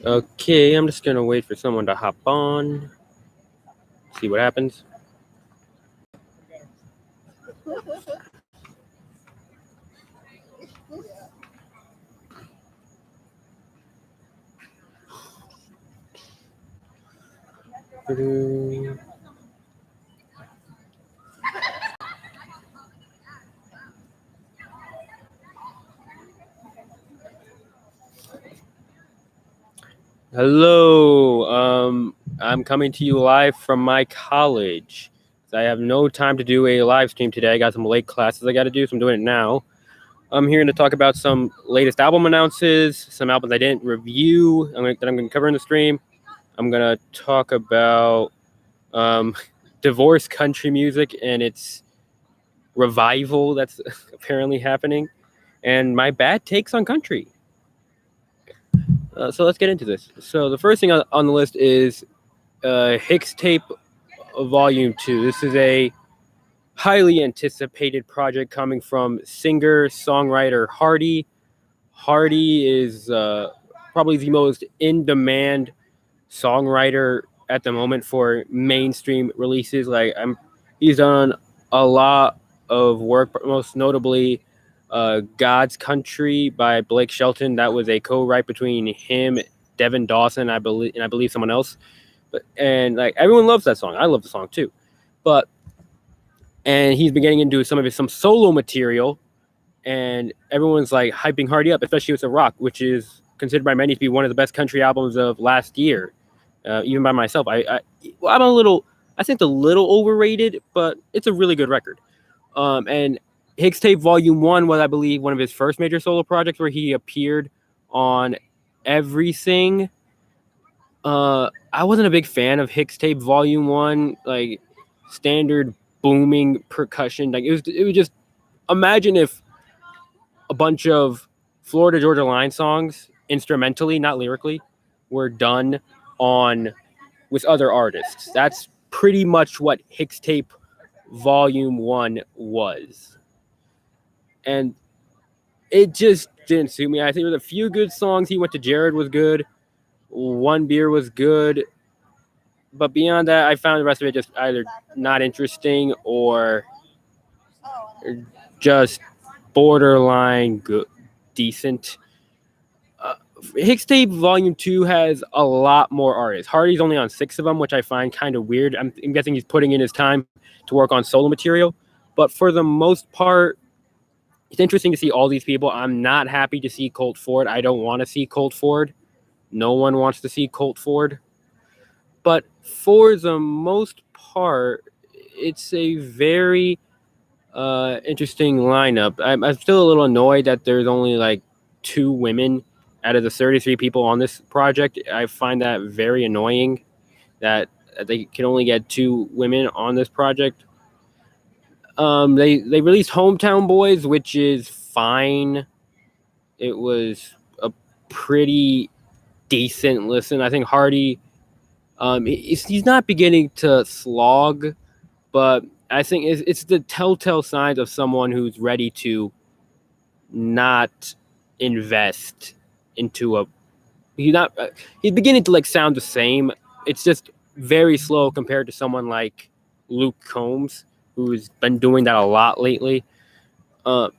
Okay, I'm just gonna wait for someone to hop on. See what happens. Hello. I'm coming to you live from my college. I have no time to do a live stream today. I got some late classes I got to do, so I'm doing it now. I'm here to talk about some latest album announces, some albums I didn't review that I'm going to cover in the stream. I'm going to talk about divorce country music and its revival that's apparently happening, and my bad takes on country. So let's get into this. So the first thing on the list is Hixtape Volume 2. This is a highly anticipated project coming from singer-songwriter Hardy. Hardy is probably the most in-demand songwriter at the moment for mainstream releases. He's done a lot of work, most notably God's Country by Blake Shelton. That was a co-write between him, Devin Dawson, I believe someone else. And everyone loves that song. I love the song too. And he's been getting into some solo material, and everyone's hyping Hardy up, especially with The Rock, which is considered by many to be one of the best country albums of last year. Even by myself, I'm I think a little overrated, but it's a really good record. And Hixtape Volume 1 was, I believe, one of his first major solo projects where he appeared on everything. I wasn't a big fan of Hixtape Volume 1, standard booming percussion. It was just, imagine if a bunch of Florida Georgia Line songs, instrumentally, not lyrically, were done with other artists. That's pretty much what Hixtape Volume 1 was. And it just didn't suit me. I think there was a few good songs. He Went to Jared was good. One Beer was good. But beyond that, I found the rest of it just either not interesting or just borderline good, decent. Hixtape Volume 2 has a lot more artists. Hardy's only on 6 of them, which I find kind of weird. I'm guessing he's putting in his time to work on solo material. But for the most part, it's interesting to see all these people. I'm not happy to see Colt Ford. I don't want to see Colt Ford. No one wants to see Colt Ford. But for the most part, it's a very interesting lineup. I'm still a little annoyed that there's only 2 women out of the 33 people on this project. I find that very annoying that they can only get 2 women on this project. They released Hometown Boys, which is fine. It was a pretty decent listen. I think Hardy, he's not beginning to slog, but I think it's the telltale signs of someone who's ready to not invest into he's beginning to sound the same. It's just very slow compared to someone like Luke Combs, who's been doing that a lot lately. And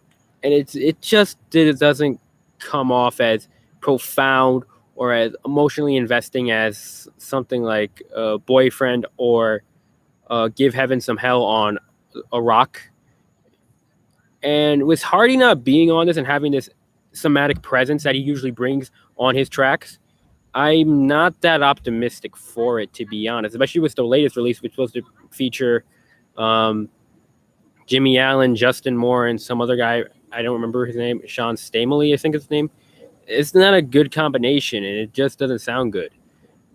it doesn't come off as profound or as emotionally investing as something like Boyfriend or Give Heaven Some Hell on a Rock. And with Hardy not being on this and having this somatic presence that he usually brings on his tracks, I'm not that optimistic for it, to be honest, especially with the latest release, which was to feature Jimmy Allen, Justin Moore, and some other guy. I don't remember his name. Sean Stamley, I think is his name. It's not a good combination, and it just doesn't sound good.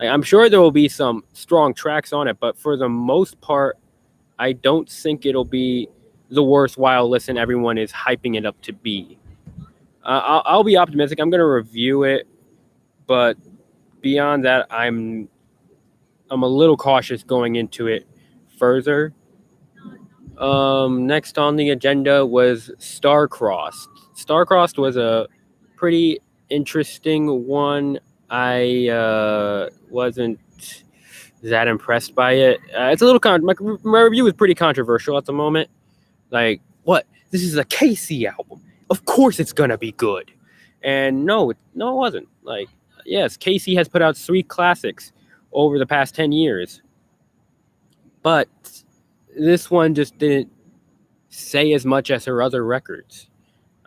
I'm sure there will be some strong tracks on it, but for the most part, I don't think it'll be the worthwhile listen everyone is hyping it up to be. I'll be optimistic. I'm going to review it, but beyond that, I'm a little cautious going into it further. Next on the agenda was Star-Crossed. Star-Crossed was a pretty interesting one. I wasn't that impressed by it. It's a little my review is pretty controversial at the moment. Like, what? This is a Casey album. Of course it's gonna be good. And no, it wasn't. Like, yes, Casey has put out 3 classics over the past 10 years. But this one just didn't say as much as her other records.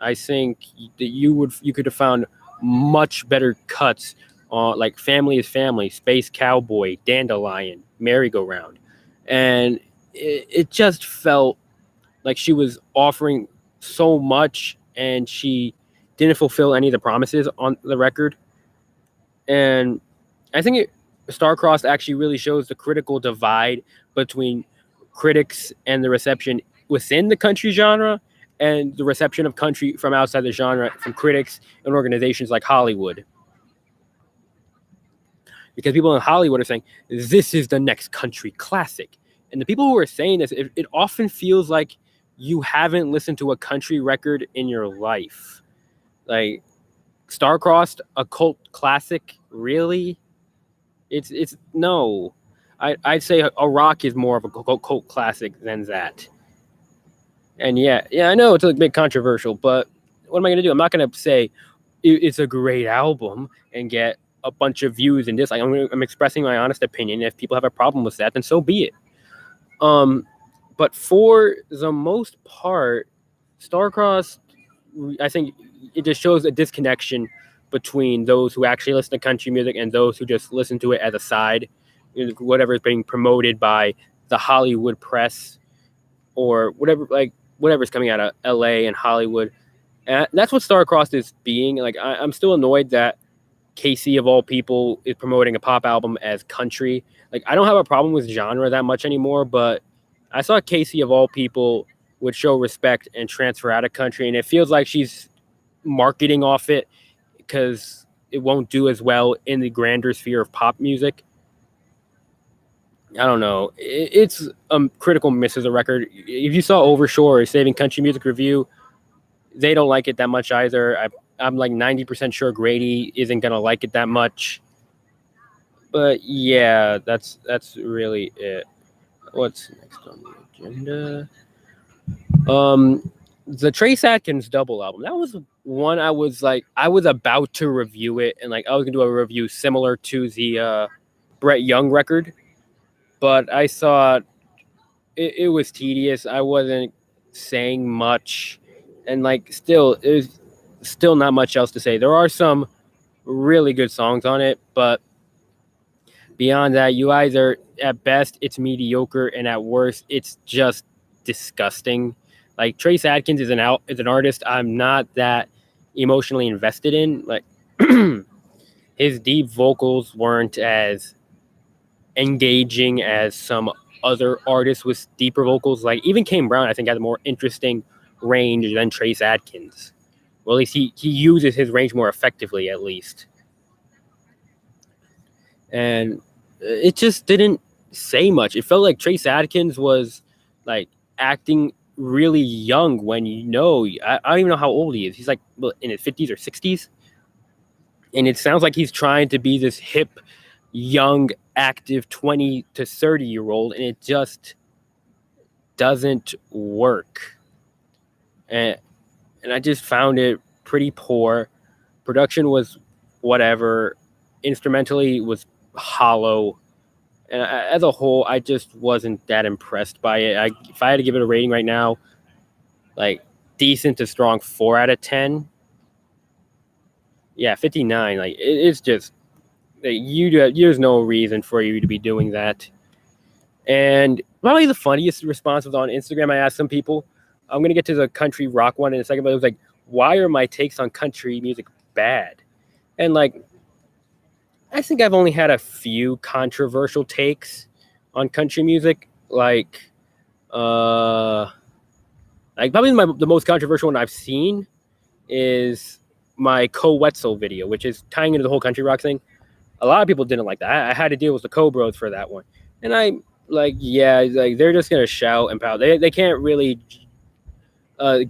I think that you could have found much better cuts on like Family is Family, Space Cowboy, Dandelion, Merry-Go-Round. And it just felt like she was offering so much and she didn't fulfill any of the promises on the record. And I think Star-Crossed actually really shows the critical divide between critics and the reception within the country genre and the reception of country from outside the genre from critics and organizations like Hollywood. Because people in Hollywood are saying, this is the next country classic. And the people who are saying this, it often feels like you haven't listened to a country record in your life. Like, Star-Crossed, a cult classic, really? It's no. I'd say a rock is more of a cult classic than that. And yeah, I know it's a bit controversial, but what am I going to do? I'm not going to say it's a great album and get a bunch of views and dislikes. I'm expressing my honest opinion. If people have a problem with that, then so be it. But for the most part, Star-Crossed, I think it just shows a disconnection between those who actually listen to country music and those who just listen to it as a side, whatever is being promoted by the Hollywood press or whatever's coming out of LA and Hollywood. And that's what Star-Crossed is being. Like, I'm still annoyed that Casey, of all people, is promoting a pop album as country. Like, I don't have a problem with genre that much anymore, but I saw Casey, of all people, would show respect and transfer out of country, and it feels like she's marketing off it because it won't do as well in the grander sphere of pop music. I don't know. It's a critical miss as a record. If you saw Overshore or Saving Country Music Review, they don't like it that much either. I'm like 90% sure Grady isn't going to like it that much. But yeah, that's really it. What's next on the agenda? The Trace Adkins double album. That was one I was about to review it, and like I was gonna do a review similar to the Brett Young record, but I thought it was tedious. I wasn't saying much, and like there's still not much else to say. There are some really good songs on it, but beyond that, you either at best it's mediocre, and at worst it's just disgusting. Like, Trace Adkins is an artist I'm not that emotionally invested in. Like, his deep vocals weren't as engaging as some other artists with deeper vocals. Like, even Kane Brown, I think, has a more interesting range than Trace Adkins. Well, at least he uses his range more effectively, at least. And it just didn't say much. It felt like Trace Adkins was like acting really young when I don't even know how old he is. He's like in his 50s or 60s. And it sounds like he's trying to be this hip, young, active 20 to 30-year-old, and it just doesn't work. And I just found it pretty poor. Production was whatever. Instrumentally was hollow. And as a whole, I just wasn't that impressed by it. If I had to give it a rating right now, like decent to strong 4 out of 10. Yeah, 59. Like, it's just there's no reason for you to be doing that. And probably the funniest response was on Instagram. I asked some people. I'm gonna get to the country rock one in a second, but it was like, why are my takes on country music bad? And like, I think I've only had a few controversial takes on country music. Like probably the most controversial one I've seen is my Co Wetzel video, which is tying into the whole country rock thing. A lot of people didn't like that. I had to deal with the Co-Bros for that one. And they're just going to shout and pout. They can't really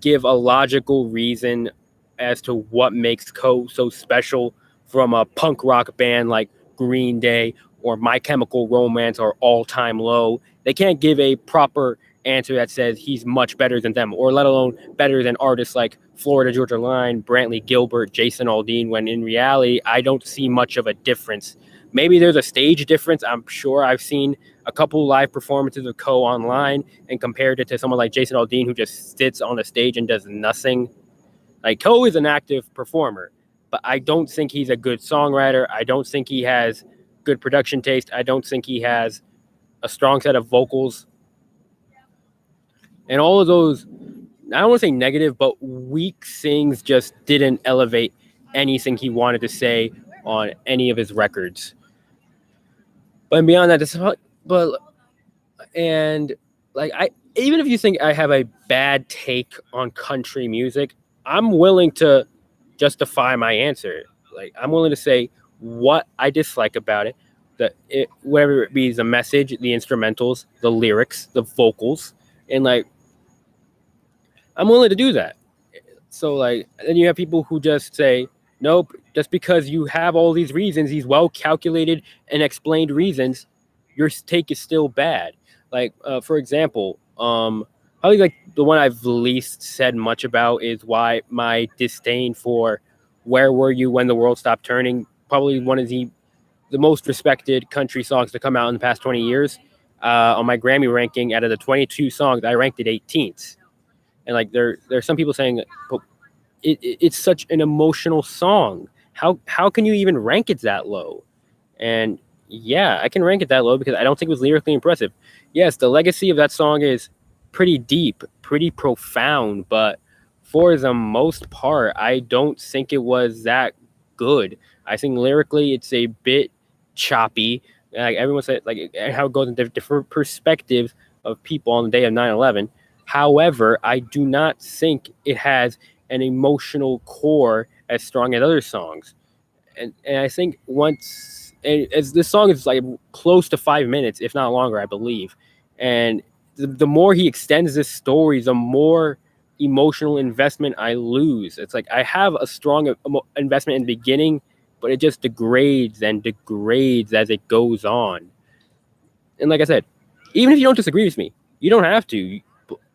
give a logical reason as to what makes Co so special from a punk rock band like Green Day or My Chemical Romance or All Time Low. They can't give a proper answer that says he's much better than them, or let alone better than artists like Florida Georgia Line, Brantley Gilbert, Jason Aldean, when in reality, I don't see much of a difference. Maybe there's a stage difference. I'm sure I've seen a couple live performances of Coe online and compared it to someone like Jason Aldean, who just sits on a stage and does nothing. Like, Coe is an active performer, but I don't think he's a good songwriter. I don't think he has good production taste. I don't think he has a strong set of vocals. And all of those, I don't want to say negative, but weak things just didn't elevate anything he wanted to say on any of his records. But beyond that, even if you think I have a bad take on country music, I'm willing to justify my answer. Like, I'm willing to say what I dislike about it, whether it be the message, the instrumentals, the lyrics, the vocals, and like, I'm willing to do that. So like, then you have people who just say, nope, just because you have all these reasons, these well calculated and explained reasons, your take is still bad. Like, for example, probably like the one I've least said much about is why my disdain for Where Were You When the World Stopped Turning, probably one of the most respected country songs to come out in the past 20 years. On my Grammy ranking, out of the 22 songs, I ranked it 18th. And like, there's some people saying, but it's such an emotional song. How can you even rank it that low? And yeah, I can rank it that low because I don't think it was lyrically impressive. Yes, the legacy of that song is pretty deep, pretty profound, but for the most part, I don't think it was that good. I think lyrically it's a bit choppy. Like everyone said, like how it goes in different perspectives of people on the day of 9/11. However, I do not think it has an emotional core as strong as other songs. And I think as this song is like close to 5 minutes, if not longer, I believe. And the more he extends this story, the more emotional investment I lose. It's like I have a strong investment in the beginning, but it just degrades and degrades as it goes on. And like I said, even if you don't disagree with me, you don't have to.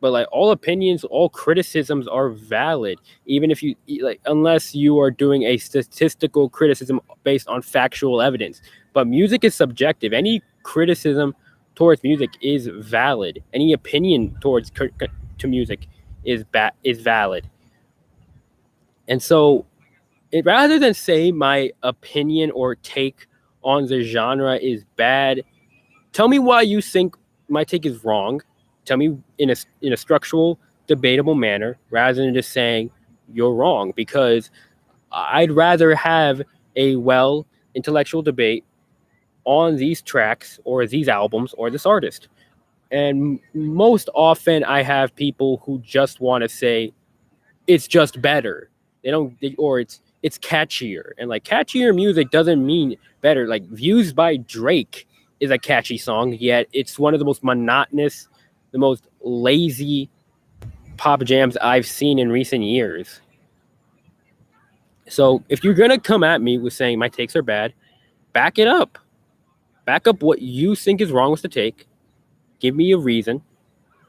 But like, all opinions, all criticisms are valid, even if you like, unless you are doing a statistical criticism based on factual evidence. But music is subjective. Any criticism towards music is valid. Any opinion towards to music is valid. And so, rather than say my opinion or take on the genre is bad, tell me why you think my take is wrong. Tell me in a structural, debatable manner, rather than just saying you're wrong, because I'd rather have a intellectual debate on these tracks or these albums or this artist. And most often I have people who just want to say it's just better. Or it's catchier. And like, catchier music doesn't mean better. Like, Views by Drake is a catchy song, yet it's one of the most monotonous, the most lazy pop jams I've seen in recent years. So if you're going to come at me with saying my takes are bad, back it up. Back up what you think is wrong with the take. Give me a reason,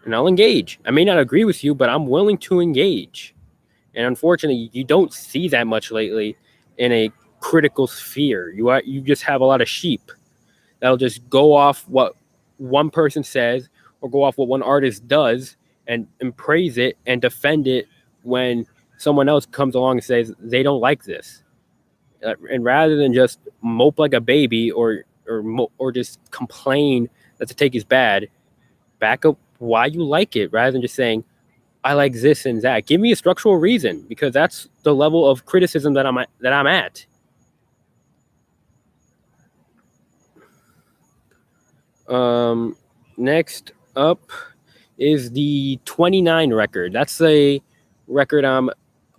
and I'll engage. I may not agree with you, but I'm willing to engage. And unfortunately, you don't see that much lately in a critical sphere. You just have a lot of sheep that'll just go off what one person says or go off what one artist does and praise it and defend it when someone else comes along and says they don't like this. And rather than just mope like a baby or just complain that the take is bad, back up why you like it rather than just saying, I like this and that. Give me a structural reason, because that's the level of criticism that I'm at. Next up is the 29 record. That's a record I'm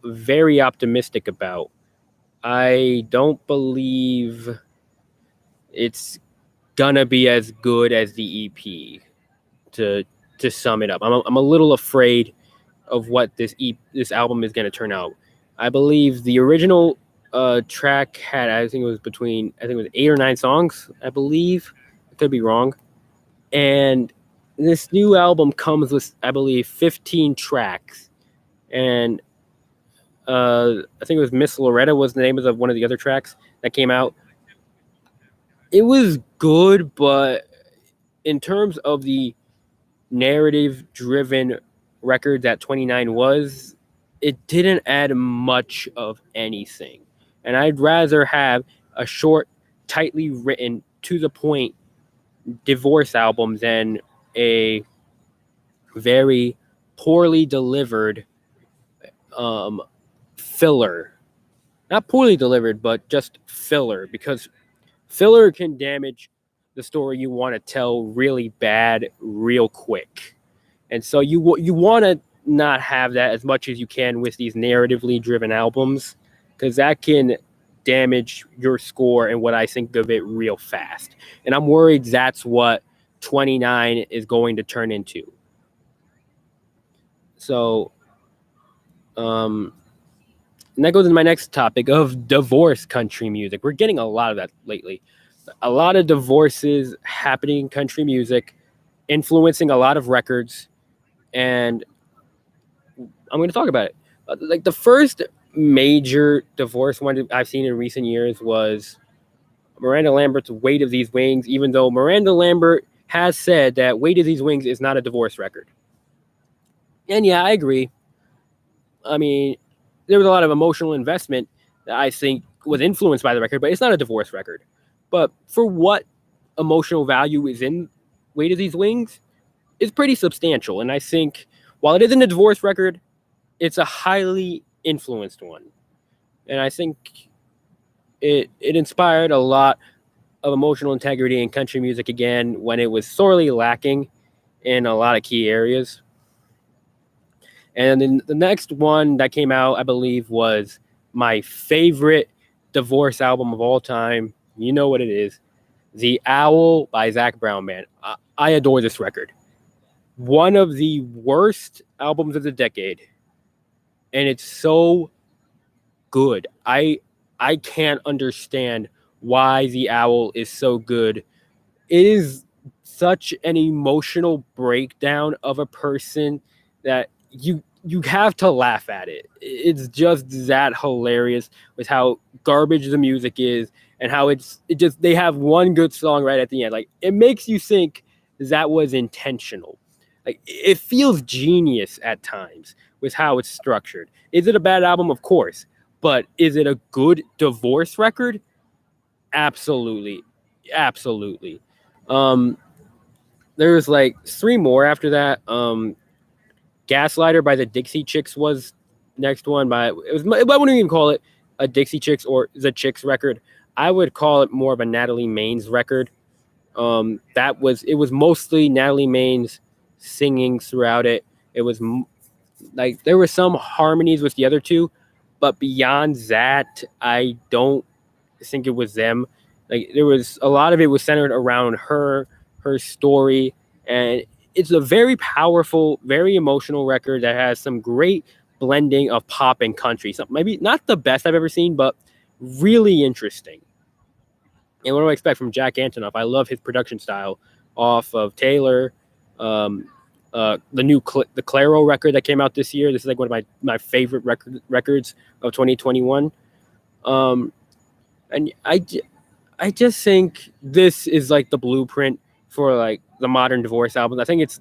very optimistic about. I don't believe it's gonna be as good as the EP. To sum it up, I'm a little afraid of what this album is going to turn out. I believe the original track had, I think it was 8 or 9 songs, I believe. I could be wrong. And this new album comes with, I believe, 15 tracks. And I think it was Miss Loretta was the name of one of the other tracks that came out. It was good, but in terms of the narrative-driven record that 29 was, it didn't add much of anything. And I'd rather have a short, tightly written, to the point divorce album than a very poorly delivered filler. Not poorly delivered, but just filler, because filler can damage the story you want to tell really bad, real quick. And so you want to not have that as much as you can with these narratively driven albums, because that can damage your score and what I think of it real fast. And I'm worried that's what 29 is going to turn into. So, and that goes into my next topic of divorce country music. We're getting a lot of that lately. A lot of divorces happening in country music, influencing a lot of records. And I'm going to talk about it. Like the first major divorce one I've seen in recent years was Miranda Lambert's Weight of These Wings, even though Miranda Lambert has said that Weight of These Wings is not a divorce record. And yeah, I agree. I mean, there was a lot of emotional investment that I think was influenced by the record, but it's not a divorce record. But for what emotional value is in Weight of These Wings, it's pretty substantial. And I think while it isn't a divorce record, it's a highly influenced one. And I think it inspired a lot of emotional integrity in country music again when it was sorely lacking in a lot of key areas. And then the next one that came out, I believe, was my favorite divorce album of all time. You know what it is. The Owl by Zac Brown Band. I adore this record. One of the worst albums of the decade. And it's so good. I can't understand why The Owl is so good. It is such an emotional breakdown of a person that you have to laugh at it. It's just that hilarious with how garbage the music is and how they have one good song right at the end. Like, it makes you think that was intentional. Like, it feels genius at times with how it's structured. Is it a bad album? Of course. But is it a good divorce record? Absolutely. Absolutely. There's like 3 more after that. Gaslighter by the Dixie Chicks was next one. I wouldn't even call it a Dixie Chicks or the Chicks record. I would call it more of a Natalie Maines record. It was mostly Natalie Maines singing throughout it. It was like there were some harmonies with the other two, but beyond that, I don't think it was them. Like, there was a lot of it was centered around her story, and it's a very powerful, very emotional record that has some great blending of pop and country. So maybe not the best I've ever seen, but really interesting. And what do I expect from Jack Antonoff? I love his production style off of Taylor, the Claro record that came out this year. This is like one of my favorite records of 2021. And I just think this is like the blueprint for like the modern divorce albums. I think it's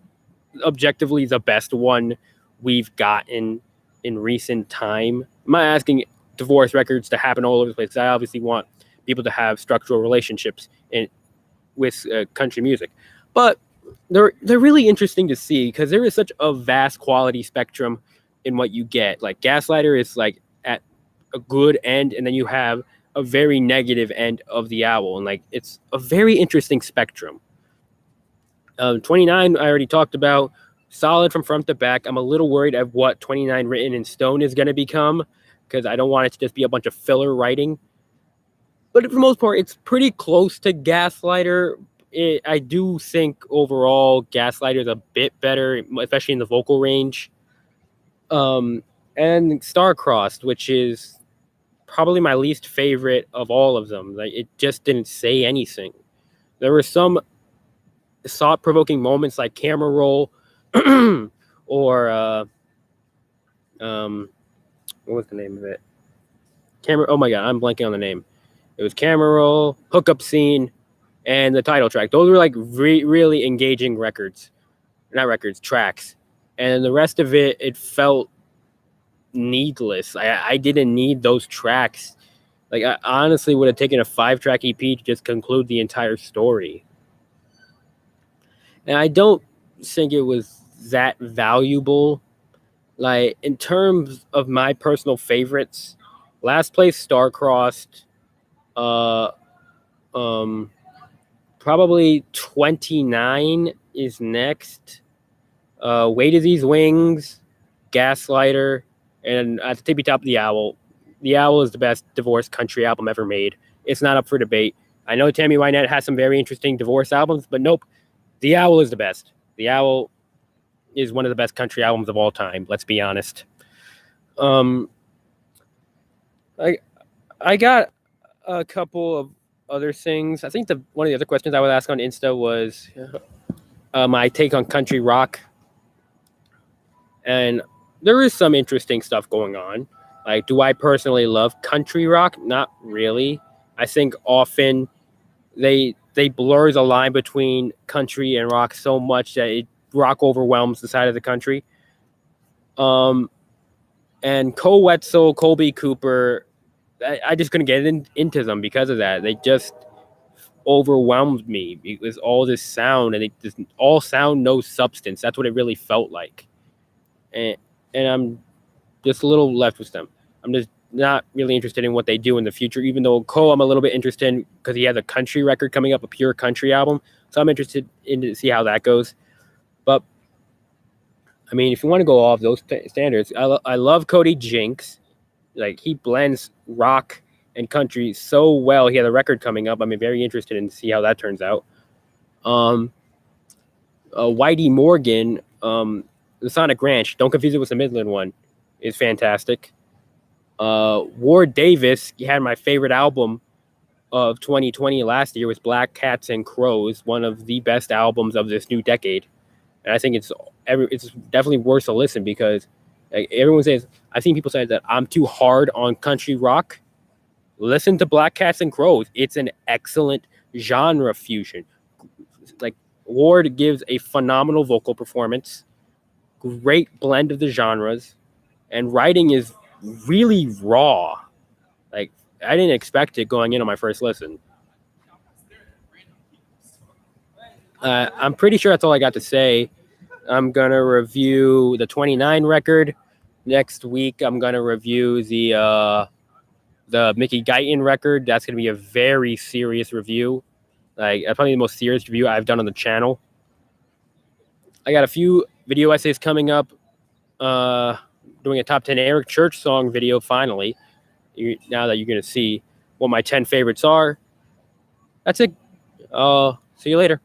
objectively the best one we've gotten in recent time. I'm not asking divorce records to happen all over the place. I obviously want people to have structural relationships with country music, but they're really interesting to see because there is such a vast quality spectrum in what you get. Like, Gaslighter is like at a good end, and then you have a very negative end of The Owl, and like it's a very interesting spectrum. 29 I already talked about, solid from front to back. I'm a little worried of what 29 Written in Stone is going to become, because I don't want it to just be a bunch of filler writing. But for the most part, it's pretty close to Gaslighter. I do think overall Gaslighter is a bit better, especially in the vocal range. And Star-Crossed, which is probably my least favorite of all of them. Like, it just didn't say anything. There were some thought-provoking moments like camera roll or what was the name of it? Oh my god, I'm blanking on the name. It was camera roll, hookup scene, and the title track. Those were like really engaging tracks. And the rest of it, it felt needless. I didn't need those tracks. Like, I honestly would have taken a 5-track EP to just conclude the entire story. And I don't think it was that valuable. Like, in terms of my personal favorites, last place Star-Crossed, probably 29 is next. Weight of These Wings, Gaslighter, and at the tippy top, The Owl. The Owl is the best divorce country album ever made. It's not up for debate. I know Tammy Wynette has some very interesting divorce albums, but nope. The Owl is the best. The Owl is one of the best country albums of all time. Let's be honest. I got a couple of other things. I think one of the other questions I would ask on Insta was my take on country rock. And there is some interesting stuff going on. Like, do I personally love country rock? Not really. I think often they blur the line between country and rock so much that rock overwhelms the side of the country. And Cole Wetzel, Colby Cooper, I just couldn't get into them because of that. They just overwhelmed me. It was all this sound, and it just all sound, no substance. That's what it really felt like. And I'm just a little left with them. I'm just not really interested in what they do in the future, even though Cole I'm a little bit interested in because he has a country record coming up, a pure country album. So I'm interested in to see how that goes. But, I mean, if you want to go off those standards, I love Cody Jinks. Like, he blends rock and country so well. He has a record coming up. I'm very interested in to see how that turns out. Whitey Morgan, the Sonic Ranch, don't confuse it with the Midland one, is fantastic. Ward Davis, he had my favorite album of 2020 last year, was Black Cats and Crows, one of the best albums of this new decade. And I think it's definitely worth a listen because like, everyone says, I've seen people say that I'm too hard on country rock. Listen to Black Cats and Crows. It's an excellent genre fusion. Like, Ward gives a phenomenal vocal performance, great blend of the genres, and writing is really raw. Like, I didn't expect it going in on my first listen. I'm pretty sure that's all I got to say. I'm going to review the 29 record. Next week, I'm going to review the Mickey Guyton record. That's going to be a very serious review. Like, that's probably the most serious review I've done on the channel. I got a few video essays coming up. Doing a top 10 Eric Church song video finally. Now that you're going to see what my 10 favorites are. That's it. See you later.